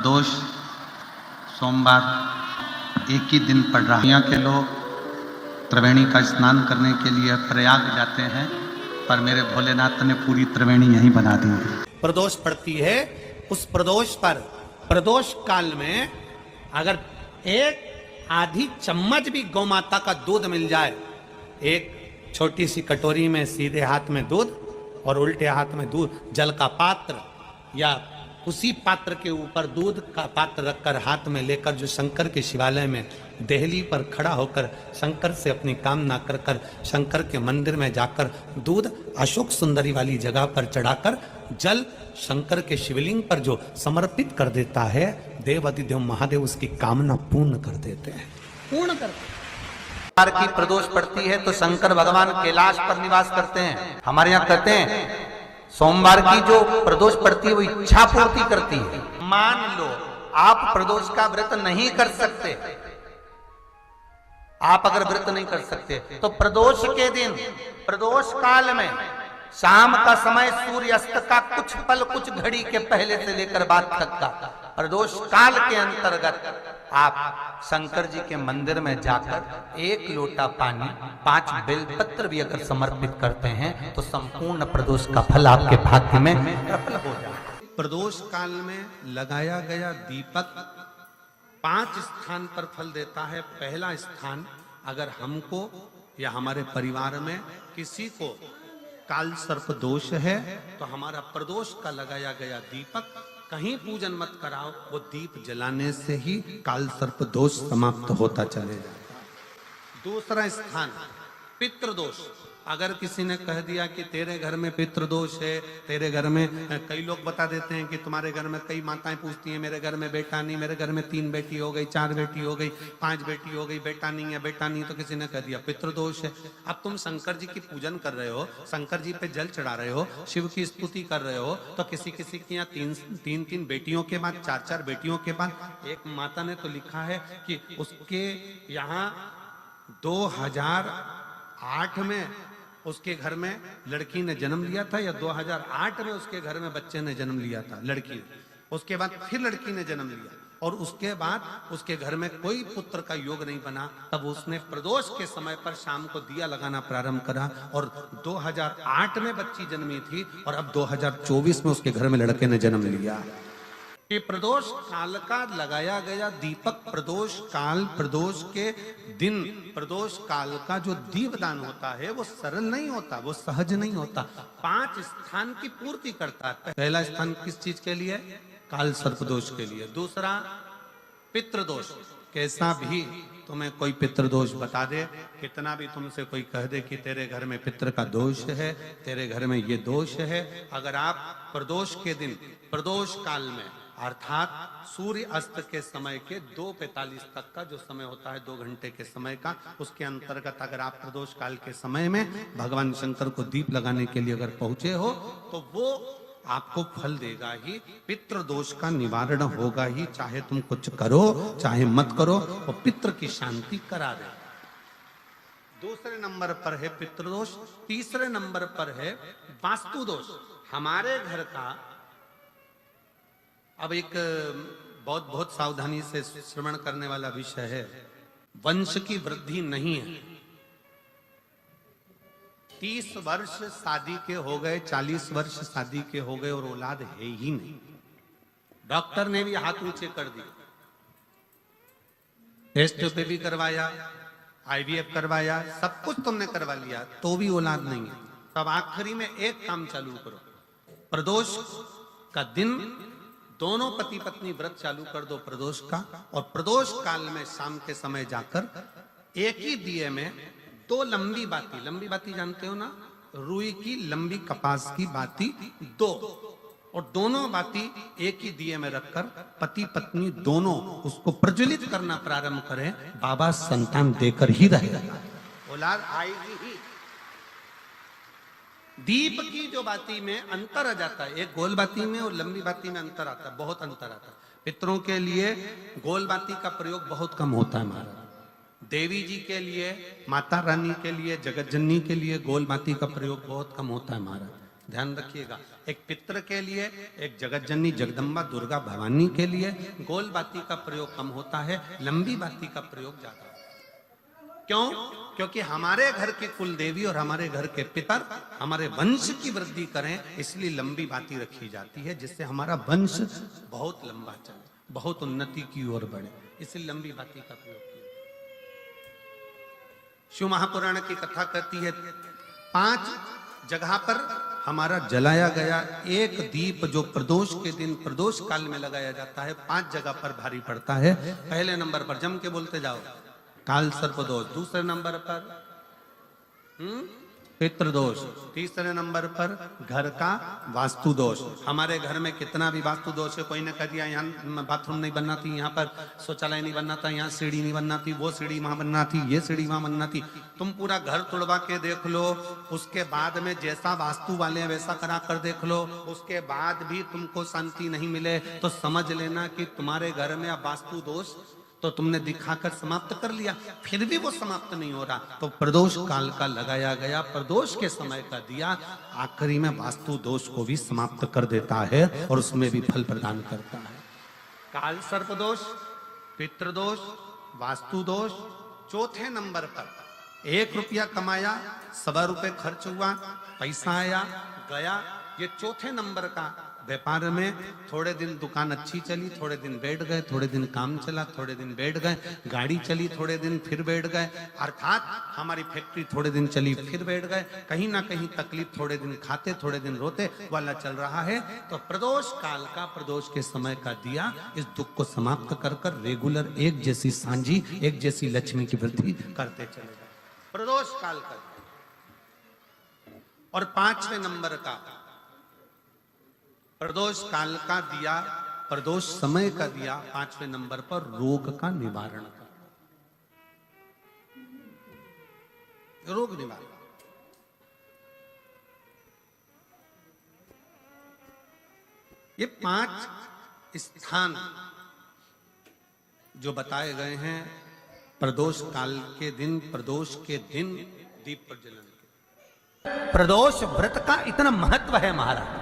प्रदोष सोमवार एक ही दिन पड़ रहा है। यहाँ के लोग त्रिवेणी का स्नान करने के लिए प्रयाग जाते हैं, पर मेरे भोलेनाथ ने पूरी त्रिवेणी यहीं बना दी है। प्रदोष पड़ती है, उस प्रदोष पर प्रदोष काल में अगर एक आधी चम्मच भी गौ माता का दूध मिल जाए, एक छोटी सी कटोरी में सीधे हाथ में दूध और उल्टे हाथ में दूध, जल का पात्र या उसी पात्र के ऊपर दूध का पात्र रखकर हाथ में लेकर जो शंकर के शिवालय में देहली पर खड़ा होकर शंकर से अपनी कामना कर कर शंकर के मंदिर में जाकर दूध अशोक सुंदरी वाली जगह पर चढ़ाकर जल शंकर के शिवलिंग पर जो समर्पित कर देता है, देवाधिदेव महादेव उसकी कामना पूर्ण कर देते हैं, पूर्ण करते हैं। की प्रदोष पड़ती है तो शंकर भगवान कैलाश पर निवास करते हैं। हमारे यहाँ कहते हैं सोमवार की जो प्रदोष पड़ती है वो इच्छा पूर्ति करती है। मान लो आप प्रदोष का व्रत नहीं कर सकते, आप अगर व्रत नहीं कर सकते तो प्रदोष के दिन प्रदोष काल में शाम का समय सूर्यास्त का कुछ पल कुछ घड़ी के पहले से लेकर बाद तक का प्रदोष काल के अंतर्गत आप शंकर जी के मंदिर में जाकर एक लोटा पानी 5 बेलपत्र भी अगर समर्पित करते हैं तो संपूर्ण प्रदोष का फल आपके भाग्य में प्रबल हो जाए। प्रदोष काल में लगाया गया दीपक 5 स्थान पर फल देता है। पहला स्थान, अगर हमको या हमारे परिवार में किसी को काल सर्प दोष है तो हमारा प्रदोष का लगाया गया दीपक कहीं पूजन मत कराओ, वो दीप जलाने से ही काल सर्प दोष समाप्त होता चले जाता है। दूसरा स्थान पितृदोष, अगर किसी ने कह दिया कि तेरे घर में पितृदोष है, तेरे घर में, कई लोग बता देते हैं कि तुम्हारे घर में कई माताएं पूछती हैं मेरे घर में बेटा नहीं, मेरे घर में 3 बेटी हो गई, 4 बेटी हो गई, 5 बेटी हो गई, बेटा नहीं है, बेटा नहीं, तो किसी ने कह दिया पितृदोष है। अब तुम शंकर जी की पूजन कर रहे हो, शंकर जी पे जल चढ़ा रहे हो, शिव की स्तुति कर रहे हो, तो किसी किसी की यहाँ 3 बेटियों के बाद 4 बेटियों के बाद, एक माता ने तो लिखा है कि उसके यहाँ 2008 में उसके घर में लड़की ने जन्म लिया था, या 2008 में उसके घर में बच्चे ने जन्म लिया था, लड़की ने, उसके बाद फिर लड़की ने जन्म लिया और उसके बाद उसके घर में कोई पुत्र का योग नहीं बना। तब उसने प्रदोष के समय पर शाम को दिया लगाना प्रारंभ करा और 2008 में बच्ची जन्मी थी और अब 2024 में उसके घर में लड़के ने जन्म लिया। कि प्रदोष काल का लगाया गया दीपक, प्रदोष काल, प्रदोष के दिन, प्रदोष काल का जो दीपदान होता है वो सरल नहीं होता, वो सहज नहीं होता, 5 स्थान की पूर्ति करता है। पहला स्थान किस चीज के लिए? काल सर्प दोष के लिए। दूसरा पितृदोष, कैसा भी तुम्हें कोई पितृदोष बता दे, कितना भी तुमसे कोई कह दे कि तेरे घर में पितृ का दोष है, तेरे घर में ये दोष है, अगर आप प्रदोष के दिन प्रदोष काल में अर्थात सूर्य अस्त के समय के 2:45 तक का जो समय होता है, 2 घंटे के समय का, उसके अंतर्गत अगर आप प्रदोष काल के समय में भगवान शंकर को दीप लगाने के लिए अगर पहुंचे हो तो वो आपको फल देगा ही, पितृदोष का निवारण होगा ही, चाहे तुम कुछ करो चाहे मत करो, वो पितृ की शांति करा दे। दूसरे नंबर पर है पितृदोष। तीसरे नंबर पर है वास्तु दोष। हमारे घर का, अब एक बहुत सावधानी से श्रवण करने वाला विषय है, वंश की वृद्धि नहीं है। 30 वर्ष शादी के हो गए, 40 वर्ष शादी के हो गए और औलाद है ही नहीं। डॉक्टर ने भी हाथ ऊंचे कर दिए, टेस्ट पे भी करवाया, IVF करवाया, सब कुछ तुमने करवा लिया, तो भी औलाद नहीं है। तब आखिरी में एक काम चालू करो, प्रदोष का दिन दोनों पति पत्नी व्रत चालू कर दो प्रदोष का, और प्रदोष काल में शाम के समय जाकर एक ही दिए में 2 लंबी बाती जानते हो ना, रुई की लंबी कपास की बाती 2, और दोनों बाती एक ही दिए में रखकर पति पत्नी दोनों उसको प्रज्वलित करना प्रारंभ करें, बाबा संतान देकर ही रहेगा, औलाद आएगी ही। दीप की जो बाती में अंतर आ जाता है, एक गोल बाती में और लंबी बाती में अंतर आता है, बहुत अंतर आता है। पितरों के लिए गोल बाती का प्रयोग बहुत कम होता है महाराज, देवी जी के लिए, माता रानी के लिए, जगत जननी के लिए गोल बाती का प्रयोग बहुत कम होता है महाराज, ध्यान रखिएगा। एक पितृ के लिए, एक जगत जननी जगदम्बा दुर्गा भवानी के लिए गोल बाती का प्रयोग कम होता है, लंबी बाती का प्रयोग ज्यादा होता है। क्यों? क्योंकि हमारे घर की कुल देवी और हमारे घर के पितर हमारे वंश की वृद्धि करें, इसलिए लंबी बाती रखी जाती है, जिससे हमारा वंश बहुत लंबा चले, बहुत उन्नति की ओर बढ़े, इसलिए लंबी बाती का प्रयोग किया। शिव महापुराण की कथा कहती है 5 जगह पर हमारा जलाया गया एक दीप जो प्रदोष के दिन प्रदोष काल में लगाया जाता है, 5 जगह पर भारी पड़ता है। पहले नंबर पर जम के बोलते जाओ, काल सर्पदोष। दूसरे नंबर पर पितृदोष। तीसरे नंबर पर घर का वास्तु दोष। हमारे घर में कितना भी वास्तु दोष है, कोई ने कह दिया यहाँ बाथरूम नहीं बनना थी, यहाँ पर शौचालय नहीं बनना था, यहाँ सीढ़ी नहीं बनना थी, वो सीढ़ी वहां बनना थी, ये सीढ़ी वहां बनना थी। तुम पूरा घर तुड़वा के देख लो, उसके बाद में जैसा वास्तु वाले हैं वैसा करा कर देख लो, उसके बाद भी तुमको शांति नहीं मिले तो समझ लेना कि तुम्हारे घर में अब वास्तु दोष तो तुमने दिखाकर समाप्त कर लिया, फिर भी वो समाप्त नहीं हो रहा, तो प्रदोष काल का लगाया गया प्रदोष के समय का दिया आखिरी में वास्तु दोष को भी समाप्त कर देता है और उसमें भी फल प्रदान करता है। काल सर्प दोष, पितृदोष, वास्तु दोष। चौथे नंबर पर 1 रुपया कमाया, 1.25 रुपये खर्च हुआ, पैसा आया गया। ये चौथे नंबर का व्यापार में थोड़े दिन दुकान अच्छी चली, थोड़े दिन बैठ गए, थोड़े दिन काम चला, थोड़े दिन बैठ गए, गाड़ी चली थोड़े दिन फिर बैठ गए, अर्थात हमारी फैक्ट्री थोड़े दिन चली फिर बैठ गए, कहीं ना कहीं तकलीफ, थोड़े दिन खाते थोड़े दिन रोते वाला चल रहा है। तो प्रदोष काल का प्रदोष के समय का दिया इस दुख को समाप्त कर कर रेगुलर एक जैसी सांझी, एक जैसी लक्ष्मी की वृद्धि करते चले गए, प्रदोष काल का। और 5वें नंबर का प्रदोष काल का दिया, प्रदोष समय का दिया 5वें नंबर पर रोग का निवारण का, रोग निवारण। ये 5 स्थान जो बताए गए हैं प्रदोष काल के दिन, प्रदोष के दिन दीप प्रज्वलन के। प्रदोष व्रत का इतना महत्व है महाराज।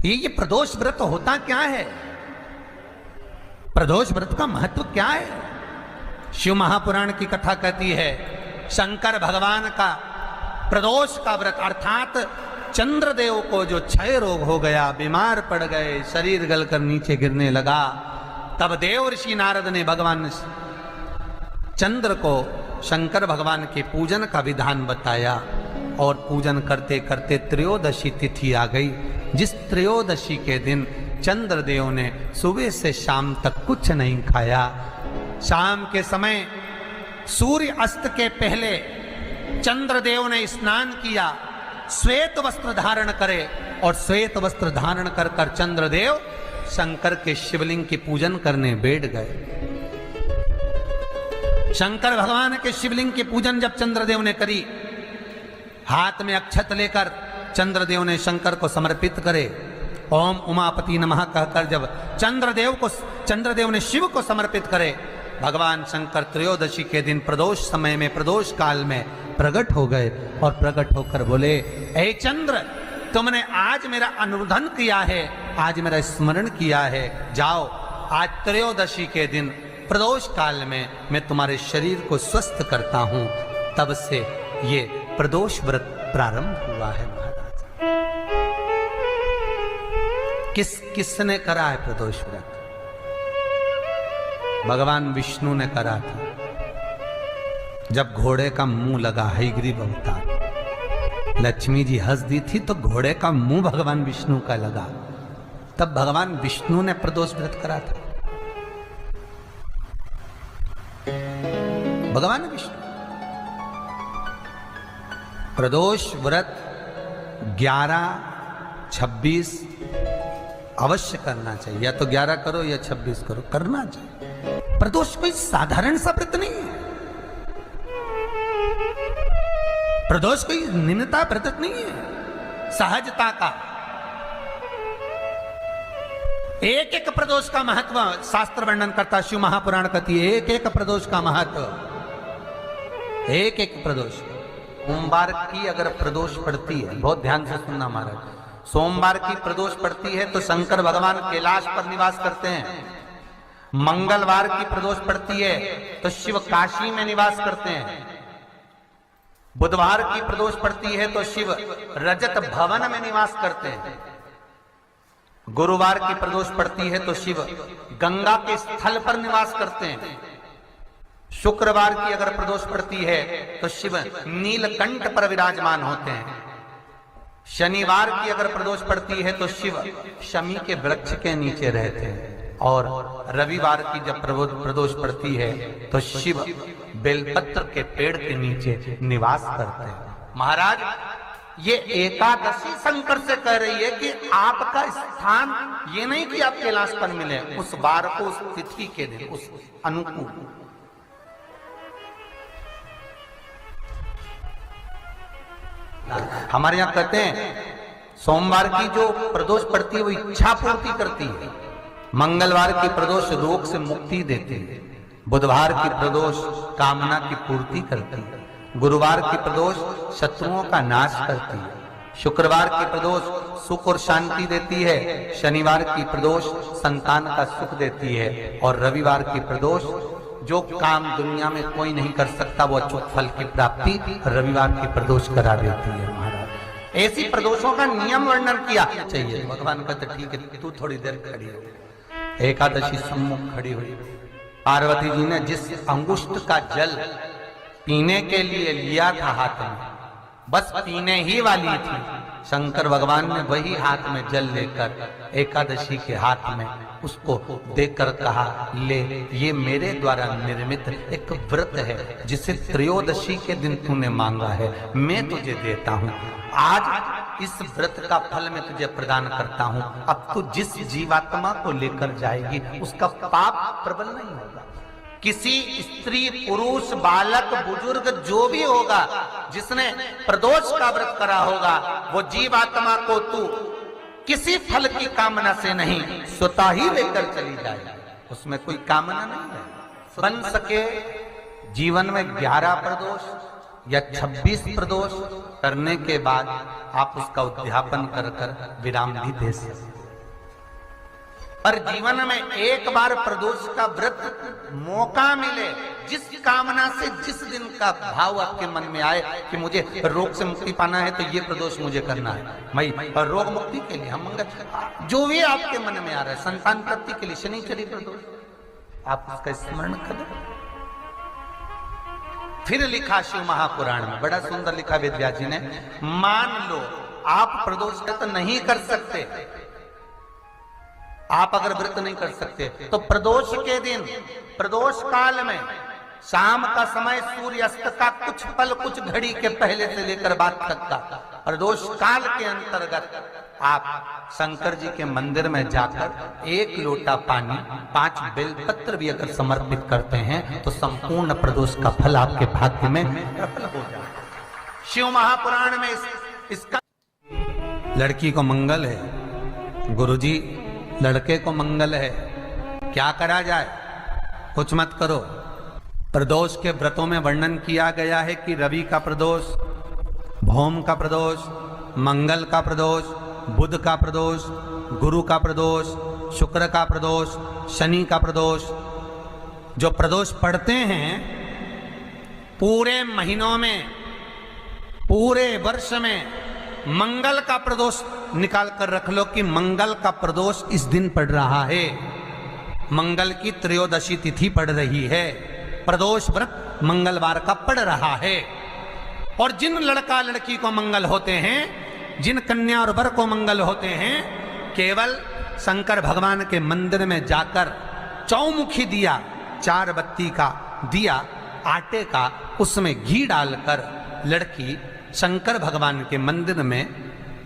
ये प्रदोष व्रत होता क्या है? प्रदोष व्रत का महत्व क्या है? शिव महापुराण की कथा कहती है शंकर भगवान का प्रदोष का व्रत, अर्थात चंद्रदेव को जो क्षय रोग हो गया, बीमार पड़ गए, शरीर गलकर नीचे गिरने लगा, तब देव ऋषि नारद ने भगवान चंद्र को शंकर भगवान के पूजन का विधान बताया और पूजन करते करते त्रयोदशी तिथि आ गई, जिस त्रयोदशी के दिन चंद्रदेव ने सुबह से शाम तक कुछ नहीं खाया। शाम के समय सूर्य अस्त के पहले चंद्रदेव ने स्नान किया, श्वेत वस्त्र धारण करे और श्वेत वस्त्र धारण कर कर चंद्रदेव शंकर के शिवलिंग की पूजन करने बैठ गए। शंकर भगवान के शिवलिंग की पूजन जब चंद्रदेव ने करी, हाथ में अक्षत लेकर चंद्रदेव ने शंकर को समर्पित करे, ओम उमापति नमः कहकर जब चंद्रदेव ने शिव को समर्पित करे, भगवान शंकर त्रयोदशी के दिन प्रदोष समय में, प्रदोष काल में प्रकट हो गए और प्रकट होकर बोले, ऐ चंद्र, तुमने आज मेरा अनुरोधन किया है, आज मेरा स्मरण किया है, जाओ आज त्रयोदशी के दिन प्रदोष काल में मैं तुम्हारे शरीर को स्वस्थ करता हूं। तब से ये प्रदोष व्रत प्रारंभ हुआ है महाराज। किसने करा है प्रदोष व्रत? भगवान विष्णु ने करा था। जब घोड़े का मुंह लगा हयग्रीव अवतार, लक्ष्मी जी हंस दी थी तो घोड़े का मुंह भगवान विष्णु का लगा, तब भगवान विष्णु ने प्रदोष व्रत करा था। भगवान विष्णु प्रदोष व्रत 11, 26 अवश्य करना चाहिए, या तो 11 करो या 26 करो, करना चाहिए। प्रदोष कोई साधारण सा व्रत नहीं है, प्रदोष कोई निम्नता व्रत नहीं है, सहजता का। एक एक प्रदोष का महत्व शास्त्र वर्णन करता, शिव महापुराण कहती है एक एक प्रदोष का महत्व, एक एक प्रदोष। सोमवार की अगर प्रदोष पड़ती है, बहुत ध्यान से सुनना महाराज, सोमवार की प्रदोष पड़ती है तो शंकर भगवान कैलाश पर निवास करते हैं। मंगलवार की प्रदोष पड़ती है तो शिव काशी में निवास करते हैं। बुधवार की प्रदोष पड़ती है तो शिव रजत भवन में निवास करते हैं। गुरुवार की प्रदोष पड़ती है तो शिव गंगा के स्थल पर निवास करते हैं। शुक्रवार की अगर प्रदोष पड़ती है तो शिव नीलकंठ पर विराजमान होते हैं। शनिवार की अगर प्रदोष पड़ती है तो शिव शमी के वृक्ष के नीचे रहते हैं। और रविवार की जब प्रदोष पड़ती है तो शिव बेलपत्र के पेड़ के नीचे निवास करते हैं। महाराज, ये एकादशी शंकर से कह रही है कि आपका स्थान ये नहीं कि आप कैलाश पर मिले, उस वार को, उस तिथि के दिन, उस अनुकूल। हमारे यहां कहते हैं सोमवार की जो प्रदोष पड़ती है वो इच्छा पूर्ति करती है। मंगलवार की प्रदोष रोग से मुक्ति देती है। बुधवार की प्रदोष कामना की पूर्ति करती है। गुरुवार की प्रदोष शत्रुओं का नाश करती है। शुक्रवार की प्रदोष सुख और शांति देती है। शनिवार की प्रदोष संतान का सुख देती है। और रविवार की प्रदोष जो काम दुनिया में कोई नहीं कर सकता वो अचूक फल की प्राप्ति रविवार की प्रदोष करा देती है। महाराज, ऐसी प्रदोषों का नियम वर्णन किया चाहिए। भगवान कहते ठीक है, तू थोड़ी देर खड़ी हो। एकादशी सम्मुख खड़ी हुई। पार्वती जी ने जिस अंगुष्ठ का जल पीने के लिए लिया था हाथ में, बस पीने ही वाली थी, शंकर भगवान ने वही हाथ में जल लेकर एकादशी के हाथ में उसको देकर कहा, ले, ये मेरे द्वारा निर्मित एक व्रत है जिसे त्रयोदशी के दिन तूने मांगा है, मैं तुझे देता हूँ। आज इस व्रत का फल मैं तुझे प्रदान करता हूँ। अब तू जिस जीवात्मा को लेकर जाएगी उसका पाप प्रबल नहीं होगा। किसी स्त्री, पुरुष, बालक, बुजुर्ग जो भी होगा जिसने प्रदोष का व्रत करा होगा, वो जीवात्मा को तू किसी फल की कामना से नहीं, स्वतः ही लेकर चली जाए। उसमें कोई कामना नहीं है। बन सके जीवन में 11 प्रदोष या 26 प्रदोष करने के बाद आप उसका उद्यापन कर कर विराम भी दे सकते। पर जीवन में एक बार प्रदोष का व्रत मौका मिले, जिस कामना से, जिस दिन का भाव आपके मन में आए कि मुझे रोग से मुक्ति पाना है तो ये प्रदोष मुझे करना है, मैं रोग मुक्ति के लिए, हम मंगल, जो भी आपके मन में आ रहा है, संतान प्राप्ति के लिए शनिचरी प्रदोष, आप उसका स्मरण करें। फिर लिखा शिव महापुराण में, बड़ा सुंदर लिखा वेदव्यास जी ने, मान लो आप प्रदोष का तो नहीं कर सकते, आप अगर व्रत नहीं कर सकते तो प्रदोष के दिन, प्रदोष काल में शाम का समय सूर्यास्त का कुछ पल, कुछ घड़ी के पहले से लेकर बाद तक का प्रदोष काल के अंतर्गत आप शंकर जी के मंदिर में जाकर 1 लोटा पानी, 5 बेलपत्र भी अगर समर्पित करते हैं तो संपूर्ण प्रदोष का फल आपके भाग्य में प्रबल हो जाए। शिव महापुराण में इसका, लड़की को मंगल है, गुरुजी लड़के को मंगल है, क्या करा जाए? कुछ मत करो। प्रदोष के व्रतों में वर्णन किया गया है कि रवि का प्रदोष, भौम का प्रदोष, मंगल का प्रदोष, बुध का प्रदोष, गुरु का प्रदोष, शुक्र का प्रदोष, शनि का प्रदोष। जो प्रदोष पढ़ते हैं पूरे महीनों में, पूरे वर्ष में, मंगल का प्रदोष निकाल कर रख लो कि मंगल का प्रदोष इस दिन पड़ रहा है, मंगल की त्रयोदशी तिथि पड़ रही है, प्रदोष व्रत मंगलवार का पड़ रहा है। और जिन लड़का लड़की को मंगल होते हैं, जिन कन्या और वर को मंगल होते हैं, केवल शंकर भगवान के मंदिर में जाकर चौमुखी दिया, 4 बत्ती का दिया आटे का, उसमें घी डालकर लड़की शंकर भगवान के मंदिर में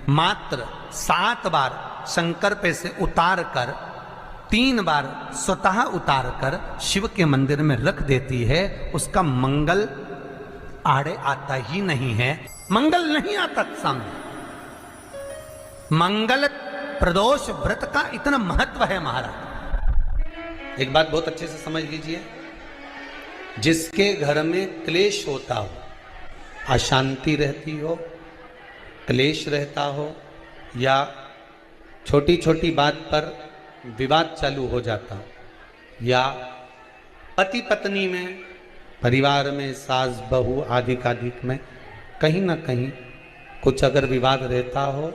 मात्र 7 बार शंकर पे से उतार कर, 3 बार स्वतः उतार कर शिव के मंदिर में रख देती है। उसका मंगल आड़े आता ही नहीं है, मंगल नहीं आता सामने। मंगल प्रदोष व्रत का इतना महत्व है महाराज। एक बात बहुत अच्छे से समझ लीजिए, जिसके घर में क्लेश होता हो, अशांति रहती हो, क्लेश रहता हो, या छोटी छोटी बात पर विवाद चालू हो जाता, या पति पत्नी में, परिवार में, सास बहू आदि कादिक में कहीं ना कहीं कुछ अगर विवाद रहता हो,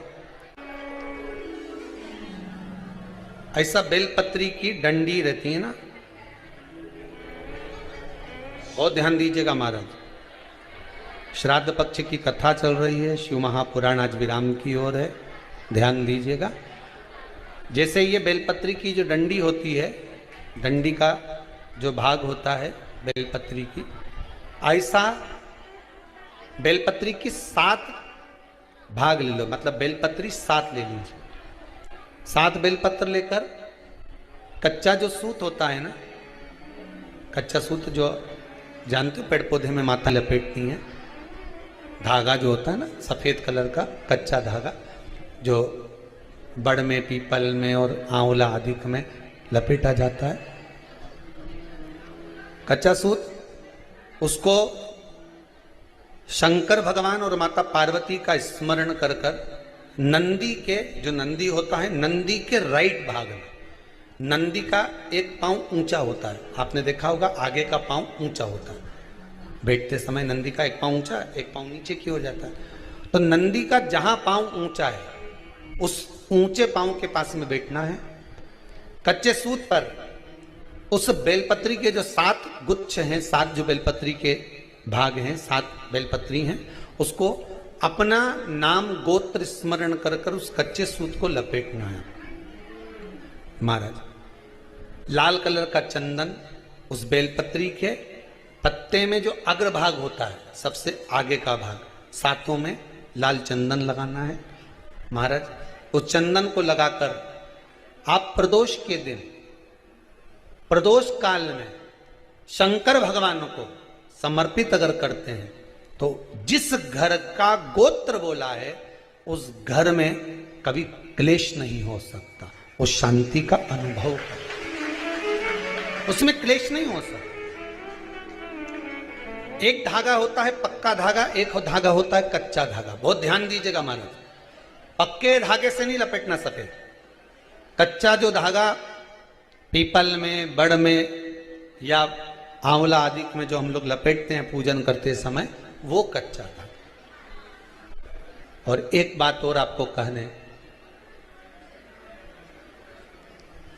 ऐसा बेलपत्री की डंडी रहती है ना, बहुत ध्यान दीजिएगा महाराज। श्राद्ध पक्ष की कथा चल रही है, शिव महापुराण आज विराम की ओर है, ध्यान दीजिएगा। जैसे ये बेलपत्री की जो डंडी होती है, डंडी का जो भाग होता है बेलपत्री की, ऐसा बेलपत्री की 7 भाग ले लो, मतलब बेलपत्री 7 ले लीजिए। 7 बेलपत्र लेकर कच्चा जो सूत होता है ना, कच्चा सूत जो जानते हो पेड़ पौधे में माता लपेटती हैं, धागा जो होता है ना सफेद कलर का कच्चा धागा, जो बड़ में, पीपल में और आंवला आदि में लपेटा जाता है, कच्चा सूत, उसको शंकर भगवान और माता पार्वती का स्मरण कर कर नंदी के, जो नंदी होता है, नंदी के राइट भाग में, नंदी का एक पांव ऊंचा होता है, आपने देखा होगा आगे का पांव ऊंचा होता है, बैठते समय नंदी का एक पांव ऊंचा, एक पांव नीचे की हो जाता है। तो नंदी का जहां पांव ऊंचा है उस ऊंचे पांव के पास में बैठना है। कच्चे सूत पर उस बेलपत्री के जो 7 गुच्छ हैं, 7 जो बेलपत्री के भाग हैं, 7 बेलपत्री हैं, उसको अपना नाम गोत्र स्मरण कर कर उस कच्चे सूत को लपेटना है। महाराज लाल कलर का चंदन उस बेलपत्री के पत्ते में जो अग्रभाग होता है, सबसे आगे का भाग, 7 में लाल चंदन लगाना है। महाराज उस चंदन को लगाकर आप प्रदोष के दिन, प्रदोष काल में शंकर भगवान को समर्पित अगर करते हैं तो जिस घर का गोत्र बोला है उस घर में कभी क्लेश नहीं हो सकता, उस शांति का अनुभव कर, उसमें क्लेश नहीं हो सकता। एक धागा होता है पक्का धागा, एक धागा होता है कच्चा धागा, बहुत ध्यान दीजिएगा महाराज। पक्के धागे से नहीं लपेटना सफेद, कच्चा जो धागा पीपल में, बड़ में या आंवला आदि में जो हम लोग लपेटते हैं पूजन करते समय, वो कच्चा धागा। और एक बात और आपको कहने,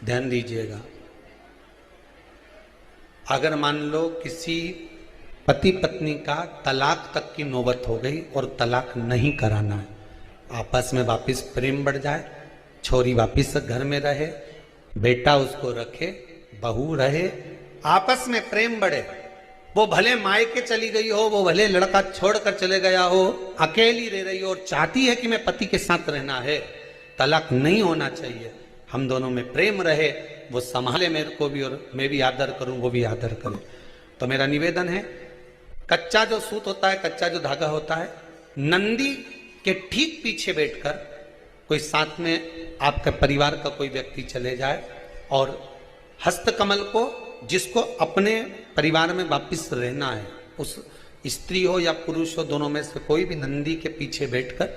ध्यान दीजिएगा, अगर मान लो किसी पति पत्नी का तलाक तक की नौबत हो गई और तलाक नहीं कराना है, आपस में वापिस प्रेम बढ़ जाए, छोरी वापिस घर में रहे, बेटा उसको रखे, बहू रहे, आपस में प्रेम बढ़े, वो भले मायके चली गई हो, वो भले लड़का छोड़कर चले गया हो, अकेली रह रही हो और चाहती है कि मैं पति के साथ रहना है, तलाक नहीं होना चाहिए, हम दोनों में प्रेम रहे, वो संभाले मेरे को भी और मैं भी आदर करूं, वो भी आदर करे। तो मेरा निवेदन है, कच्चा जो सूत होता है, कच्चा जो धागा होता है, नंदी के ठीक पीछे बैठकर कोई साथ में आपके परिवार का कोई व्यक्ति चले जाए और हस्तकमल को, जिसको अपने परिवार में वापिस रहना है, उस स्त्री हो या पुरुष हो, दोनों में से कोई भी नंदी के पीछे बैठकर,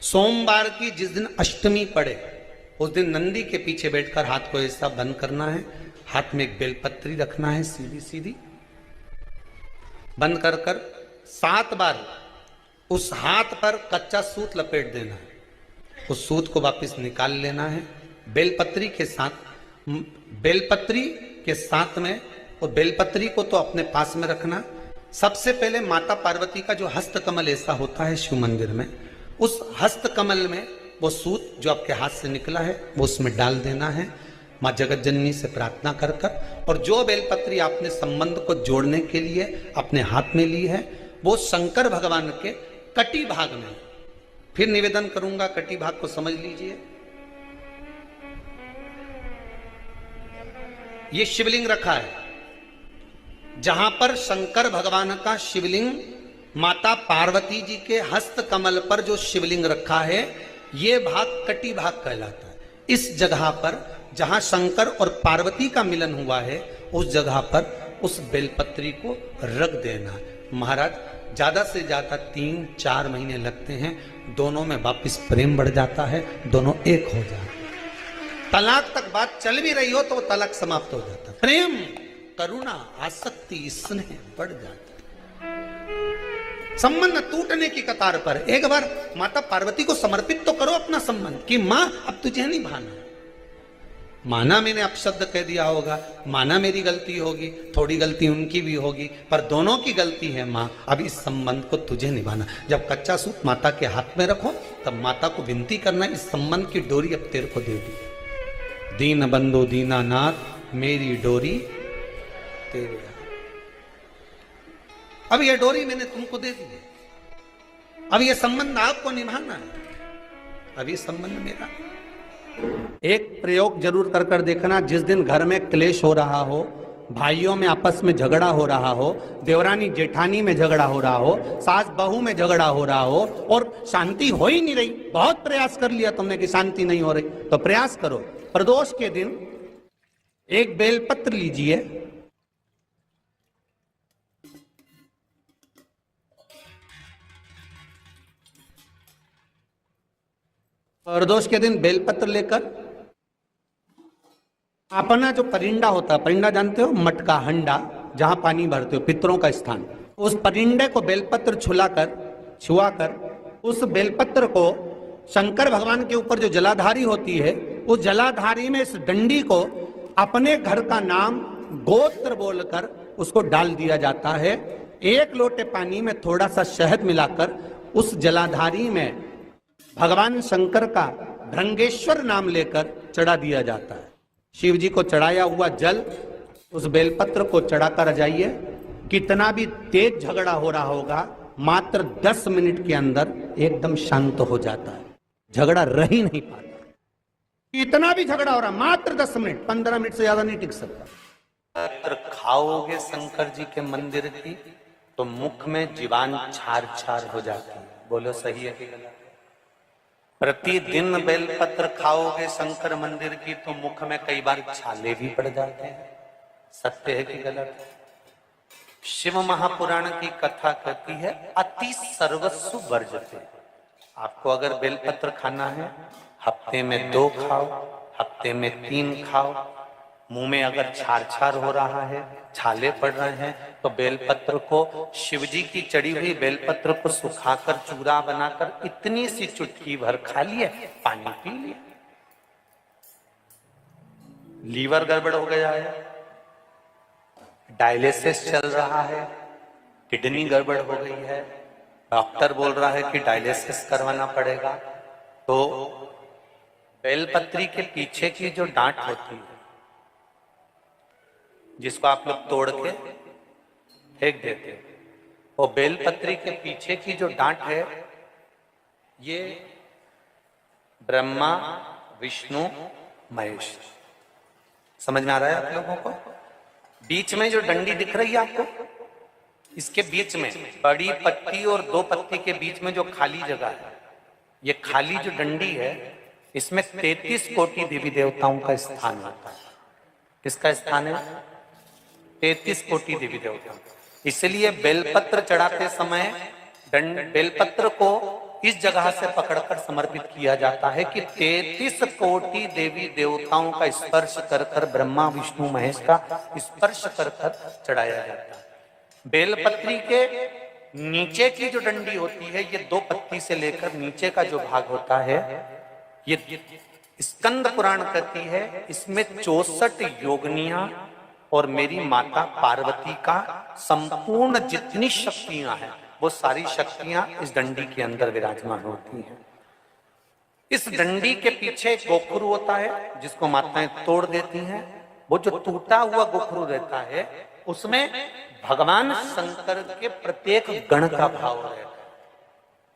सोमवार की जिस दिन अष्टमी पड़े उस दिन नंदी के पीछे बैठकर हाथ को ऐसा बंद करना है, हाथ में एक बेलपत्री रखना है, सीधी सीधी बंद कर कर 7 बार उस हाथ पर कच्चा सूत लपेट देना है, उस सूत को वापस निकाल लेना है बेलपत्री के साथ, बेलपत्री के साथ में, और बेलपत्री को तो अपने पास में रखना। सबसे पहले माता पार्वती का जो हस्तकमल ऐसा होता है शिव मंदिर में, उस हस्तकमल में वो सूत जो आपके हाथ से निकला है वो उसमें डाल देना है, माँ जगत जननी से प्रार्थना कर कर, और जो बेलपत्री आपने संबंध को जोड़ने के लिए अपने हाथ में ली है वो शंकर भगवान के कटी भाग में, फिर निवेदन करूंगा कटी भाग को समझ लीजिए। ये शिवलिंग रखा है, जहां पर शंकर भगवान का शिवलिंग, माता पार्वती जी के हस्त कमल पर जो शिवलिंग रखा है, ये भाग कटी भाग कहलाता है। इस जगह पर जहां शंकर और पार्वती का मिलन हुआ है, उस जगह पर उस बेलपत्री को रख देना। महाराज ज्यादा से ज्यादा 3-4 महीने लगते हैं, दोनों में वापिस प्रेम बढ़ जाता है, दोनों एक हो जाते हैं। तलाक तक बात चल भी रही हो तो वो तलाक समाप्त हो जाता है। प्रेम, करुणा, आसक्ति, स्नेह बढ़ जाता है। संबंध टूटने की कतार पर। एक बार माता पार्वती को समर्पित तो करो अपना संबंध कि मां अब तुझे नहीं भाना। माना मैंने अपशब्द कह दिया होगा, माना मेरी गलती होगी, थोड़ी गलती उनकी भी होगी, पर दोनों की गलती है माँ, अब इस संबंध को तुझे निभाना। जब कच्चा सूत माता के हाथ में रखो तब माता को विनती करना, इस संबंध की डोरी अब तेरे को दे दी। दीन बंधु दीनानाथ मेरी डोरी तेरे, अब ये डोरी मैंने तुमको दे दी है, अब ये संबंध आपको निभाना है, अब ये संबंध मेरा। एक प्रयोग जरूर कर कर देखना, जिस दिन घर में क्लेश हो रहा हो, भाइयों में आपस में झगड़ा हो रहा हो, देवरानी जेठानी में झगड़ा हो रहा हो, सास बहू में झगड़ा हो रहा हो और शांति हो ही नहीं रही, बहुत प्रयास कर लिया तुमने कि शांति नहीं हो रही, तो प्रयास करो प्रदोष के दिन एक बेलपत्र लीजिए, प्रदोष के दिन बेलपत्र लेकर अपना जो परिंडा होता है, परिंडा जानते हो, मटका, हंडा, जहां पानी भरते हो, पितरों का स्थान, उस परिंडे को बेलपत्र छुआकर उस बेलपत्र को शंकर भगवान के ऊपर जो जलाधारी होती है, उस जलाधारी में इस डंडी को अपने घर का नाम गोत्र बोलकर उसको डाल दिया जाता है। एक लोटे पानी में थोड़ा सा शहद मिलाकर उस जलाधारी में भगवान शंकर का भृंगेश्वर नाम लेकर चढ़ा दिया जाता है। शिव जी को चढ़ाया हुआ जल उस बेलपत्र को चढ़ाकर जाइए, कितना भी तेज झगड़ा हो रहा होगा, मात्र 10 मिनट के अंदर एकदम शांत हो जाता है, झगड़ा रह ही नहीं पाता। इतना भी झगड़ा हो रहा, मात्र 10 मिनट, 15 मिनट से ज्यादा नहीं टिक सकता। अगर खाओगे शंकर जी के मंदिर की तो मुख में जीवान छार छार हो जाती है। बोलो सही है कि गलत? प्रतिदिन बेलपत्र खाओगे शंकर मंदिर की तो मुख में कई बार छाले भी पड़ जाते हैं। सत्य है कि गलत? शिव महापुराण की कथा कहती है अति सर्वस्व वर्जते। आपको अगर बेलपत्र खाना है, हफ्ते में 2 खाओ, हफ्ते में 3 खाओ। मुंह में अगर छार छार हो रहा है, छाले पड़ रहे हैं, तो बेलपत्र को, शिवजी की चढ़ी हुई बेलपत्र को सुखाकर चूरा बनाकर इतनी सी चुटकी भर खा लिए, पानी पी लिया। लीवर गड़बड़ हो गया है, डायलिसिस चल रहा है, किडनी गड़बड़ हो गई है, डॉक्टर बोल रहा है कि डायलिसिस करवाना पड़ेगा, तो बेलपत्री के पीछे की जो डांट होती है, जिसको आप लोग तोड़ के फेंक देते हैं, वो बेलपत्री के पीछे की जो डांट है, ये ब्रह्मा विष्णु महेश। समझ में आ रहा है आप लोगों को? बीच में जो डंडी दिख रही है आपको, इसके बीच में बड़ी पत्ती और 2 पत्ती के बीच में जो खाली जगह है, ये खाली जो डंडी है, इसमें 33 कोटि देवी देवताओं का स्थान होता है। किसका स्थान है? 33 कोटि देवी देवता। इसलिए बेलपत्र चढ़ाते समय बेलपत्र को इस जगह से पकड़कर समर्पित किया जाता है कि 33 कोटि देवी देवताओं का स्पर्श कर कर, ब्रह्मा विष्णु महेश का स्पर्श कर कर चढ़ाया जाता है। बेलपत्री के नीचे की जो डंडी होती है, ये 2 पत्ती से लेकर नीचे का जो भाग होता है, ये स्कंद पुराण कहती है, इसमें 64 योगनियां और मेरी माता पार्वती का संपूर्ण जितनी शक्तियां हैं, वो सारी शक्तियां इस डंडी के अंदर विराजमान होती हैं। इस डंडी के पीछे एक गोखरू होता है, जिसको माताएं तोड़ देती हैं। वो जो टूटा हुआ गोखरू रहता है, उसमें भगवान शंकर के प्रत्येक गण का भाव रहता है।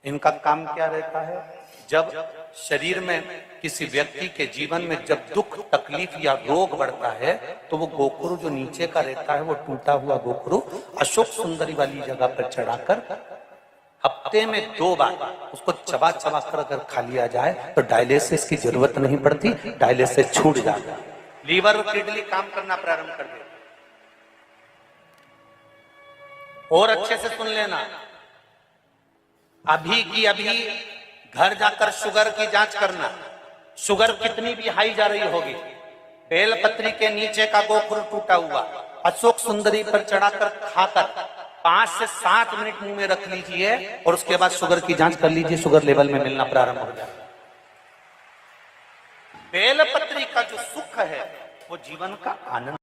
इनका काम क्या रहता है? जब शरीर में किसी व्यक्ति के जीवन में जब दुख, तकलीफ या रोग बढ़ता है, तो वो गोखरू जो नीचे का रहता है, वो टूटा हुआ गोखरू अशोक सुंदरी वाली जगह पर चढ़ाकर हफ्ते में 2 बार उसको चबा चबा कर अगर खा लिया जाए तो डायलिसिस की जरूरत नहीं पड़ती, डायलिसिस छूट जाता है, लीवर और किडनी काम करना प्रारंभ कर देते। और अच्छे से सुन लेना, अभी की अभी घर जाकर शुगर की जांच करना, शुगर कितनी भी हाई जा रही होगी, बेलपत्री के नीचे का गोखुर टूटा हुआ अशोक सुंदरी पर चढ़ाकर खाकर 5 से 7 मिनट मुंह में रख लीजिए और उसके बाद शुगर की जांच कर लीजिए, शुगर लेवल में मिलना प्रारंभ हो जाए। बेलपत्री का जो सुख है वो जीवन का आनंद